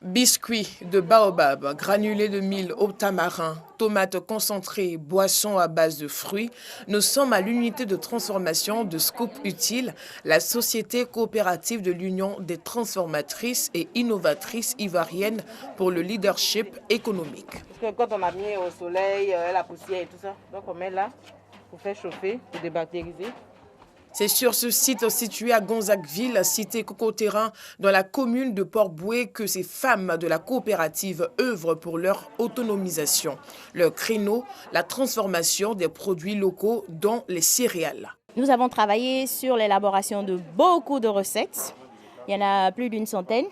Biscuits de baobab, granulés de mil au tamarin, tomates concentrées, boissons à base de fruits, nous sommes à l'unité de transformation de Scoop Utile, la société coopérative de l'Union des transformatrices et innovatrices ivoiriennes pour le leadership économique. Parce que quand on a mis au soleil, la poussière et tout ça, donc on met là pour faire chauffer, pour débactériser. C'est sur ce site situé à Gonzagueville, cité Cocoterrain, dans la commune de Port-Bouët, que ces femmes de la coopérative œuvrent pour leur autonomisation. Leur créneau, la transformation des produits locaux, dont les céréales. Nous avons travaillé sur l'élaboration de beaucoup de recettes. Il y en a plus d'une centaine,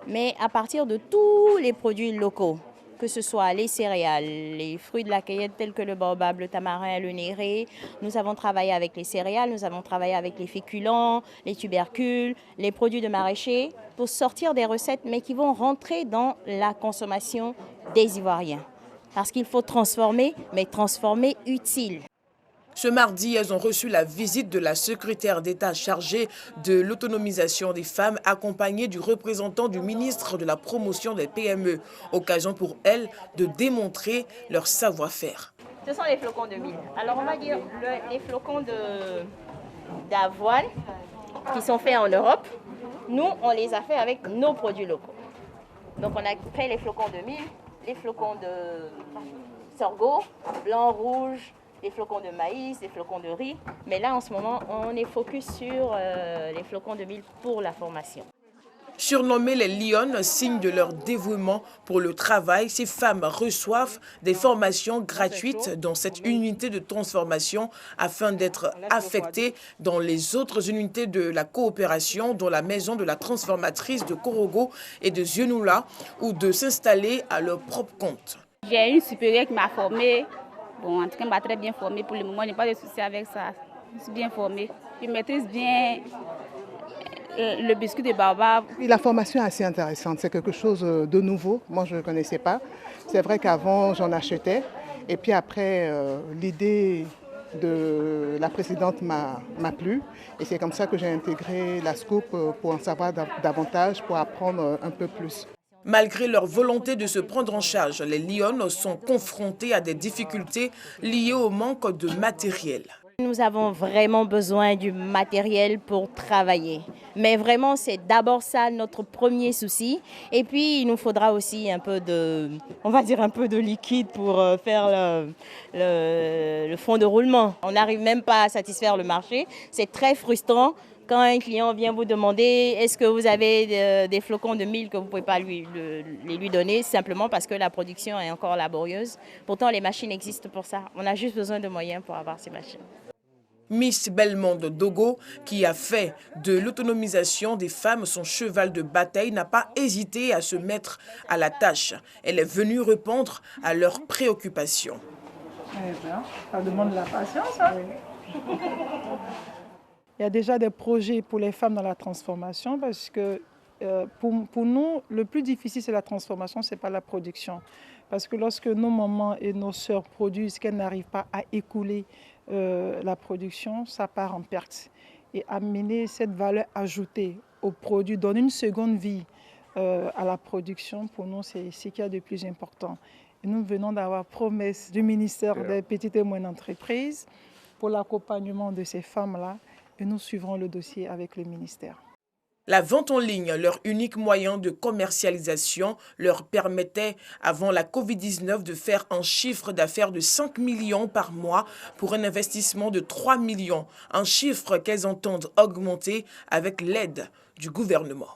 mais à partir de tous les produits locaux, que ce soit les céréales, les fruits de la cueillette tels que le baobab, le tamarin, le néré. Nous avons travaillé avec les céréales, nous avons travaillé avec les féculents, les tubercules, les produits de maraîchers pour sortir des recettes mais qui vont rentrer dans la consommation des Ivoiriens. Parce qu'il faut transformer, mais transformer utile. Ce mardi, elles ont reçu la visite de la secrétaire d'État chargée de l'autonomisation des femmes, accompagnée du représentant du ministre de la promotion des PME. Occasion pour elles de démontrer leur savoir-faire. Ce sont les flocons de mil. Alors on va dire les flocons d'avoine qui sont faits en Europe. Nous, on les a fait avec nos produits locaux. Donc on a fait les flocons de mil, les flocons de sorgho, blanc, rouge, les flocons de maïs, les flocons de riz. Mais là, en ce moment, on est focus sur les flocons de mil pour la formation. Surnommées les lionnes, signe de leur dévouement pour le travail, ces femmes reçoivent des formations gratuites dans cette unité de transformation afin d'être affectées dans les autres unités de la coopération, dont la maison de la transformatrice de Korogo et de Zionoula, ou de s'installer à leur propre compte. J'ai une supérieure qui m'a formée. Bon, en tout cas, elle m'a très bien formée. Pour le moment, je n'ai pas de soucis avec ça. Je suis bien formée. Je maîtrise bien le biscuit de baobab. La formation est assez intéressante. C'est quelque chose de nouveau. Moi, je ne connaissais pas. C'est vrai qu'avant, j'en achetais. Et puis après, l'idée de la présidente m'a plu. Et c'est comme ça que j'ai intégré la Scoop pour en savoir davantage, pour apprendre un peu plus. Malgré leur volonté de se prendre en charge, les lionnes sont confrontées à des difficultés liées au manque de matériel. Nous avons vraiment besoin du matériel pour travailler. Mais vraiment, c'est d'abord ça notre premier souci. Et puis, il nous faudra aussi un peu de, on va dire un peu de liquide pour faire le fond de roulement. On n'arrive même pas à satisfaire le marché. C'est très frustrant. Quand un client vient vous demander est-ce que vous avez des flocons de mil que vous ne pouvez pas lui donner, simplement parce que la production est encore laborieuse. Pourtant, les machines existent pour ça. On a juste besoin de moyens pour avoir ces machines. Miss Belmondo Dogo, qui a fait de l'autonomisation des femmes son cheval de bataille, n'a pas hésité à se mettre à la tâche. Elle est venue répondre à leurs préoccupations. Ça demande de la patience, hein? Il y a déjà des projets pour les femmes dans la transformation parce que pour nous, le plus difficile, c'est la transformation, ce n'est pas la production. Parce que lorsque nos mamans et nos sœurs produisent, qu'elles n'arrivent pas à écouler la production, ça part en perte. Et amener cette valeur ajoutée au produit, donner une seconde vie à la production, pour nous, c'est ce qu'il y a de plus important. Et nous venons d'avoir promesse du ministère des Petites et Moyennes Entreprises pour l'accompagnement de ces femmes-là. Et nous suivrons le dossier avec le ministère. La vente en ligne, leur unique moyen de commercialisation, leur permettait, avant la Covid-19, de faire un chiffre d'affaires de 5 millions par mois pour un investissement de 3 millions, un chiffre qu'elles entendent augmenter avec l'aide du gouvernement.